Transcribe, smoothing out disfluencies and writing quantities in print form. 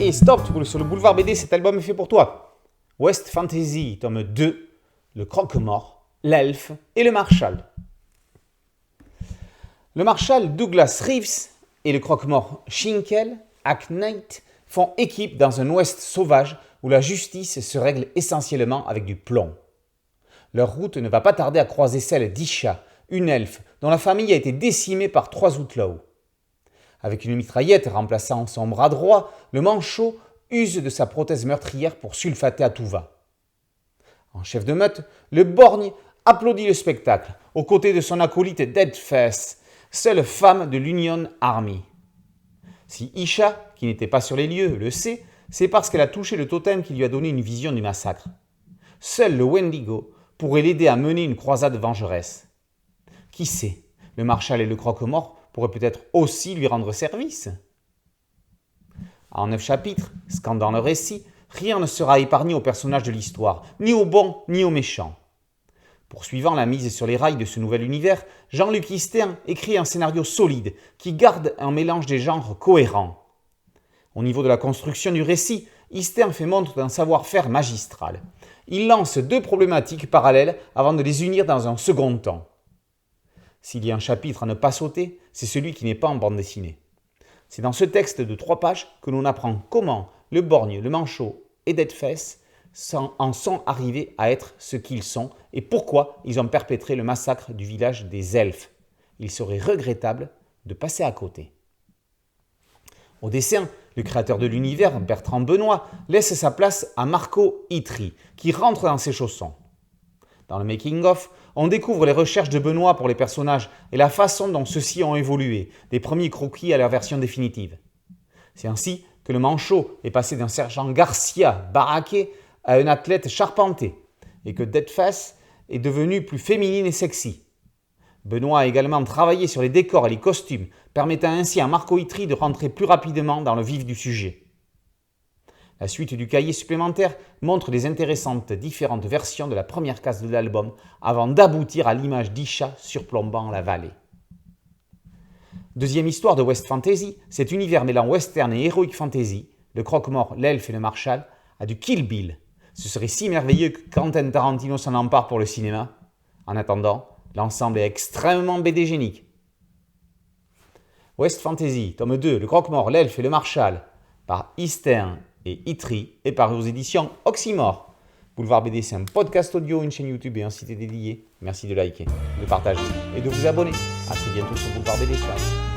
Et stop, tu roules sur le boulevard BD, cet album est fait pour toi. West Fantasy, tome 2, le croque-mort, l'elfe et le marshal. Le marshal Douglas Reeves et le croque-mort Shinkel, Hacknight, font équipe dans un ouest sauvage où la justice se règle essentiellement avec du plomb. Leur route ne va pas tarder à croiser celle d'Isha, une elfe dont la famille a été décimée par 3 outlaws. Avec une mitraillette remplaçant son bras droit, le manchot use de sa prothèse meurtrière pour sulfater à tout va. En chef de meute, le borgne applaudit le spectacle, aux côtés de son acolyte Deadface, seule femme de l'Union Army. Si Isha, qui n'était pas sur les lieux, le sait, c'est parce qu'elle a touché le totem qui lui a donné une vision du massacre. Seul le Wendigo pourrait l'aider à mener une croisade vengeresse. Qui sait, le marshal et le croque-mort pourraient peut-être aussi lui rendre service. En 9 chapitres, scandant le récit, rien ne sera épargné aux personnages de l'histoire, ni aux bons ni aux méchants. Poursuivant la mise sur les rails de ce nouvel univers, Jean-Luc Istern écrit un scénario solide qui garde un mélange des genres cohérent. Au niveau de la construction du récit, Istern fait montre d'un savoir-faire magistral. Il lance 2 problématiques parallèles avant de les unir dans un second temps. S'il y a un chapitre à ne pas sauter, c'est celui qui n'est pas en bande dessinée. C'est dans ce texte de 3 pages que l'on apprend comment le borgne, le manchot et Deadface en sont arrivés à être ce qu'ils sont et pourquoi ils ont perpétré le massacre du village des elfes. Il serait regrettable de passer à côté. Au dessin, le créateur de l'univers, Bertrand Benoît, laisse sa place à Marco Itri, qui rentre dans ses chaussons. Dans le making-of, on découvre les recherches de Benoît pour les personnages et la façon dont ceux-ci ont évolué, des premiers croquis à leur version définitive. C'est ainsi que le manchot est passé d'un sergent Garcia baraqué à un athlète charpenté, et que Deadface est devenue plus féminine et sexy. Benoît a également travaillé sur les décors et les costumes, permettant ainsi à Marco Itri de rentrer plus rapidement dans le vif du sujet. La suite du cahier supplémentaire montre les intéressantes différentes versions de la première case de l'album avant d'aboutir à l'image d'Isha surplombant la vallée. Deuxième histoire de West Fantasy, cet univers mêlant western et heroic fantasy, le croque-mort, l'elfe et le marshal, a du Kill Bill. Ce serait si merveilleux que Quentin Tarantino s'en empare pour le cinéma. En attendant, l'ensemble est extrêmement BD-génique. West Fantasy, tome 2, le croque-mort, l'elfe et le marshal, par Istern et Itri, est paru aux éditions Oxymore. Boulevard BD, c'est un podcast audio, une chaîne YouTube et un site dédié. Merci de liker, de partager et de vous abonner. A très bientôt sur Boulevard BD. Ciao.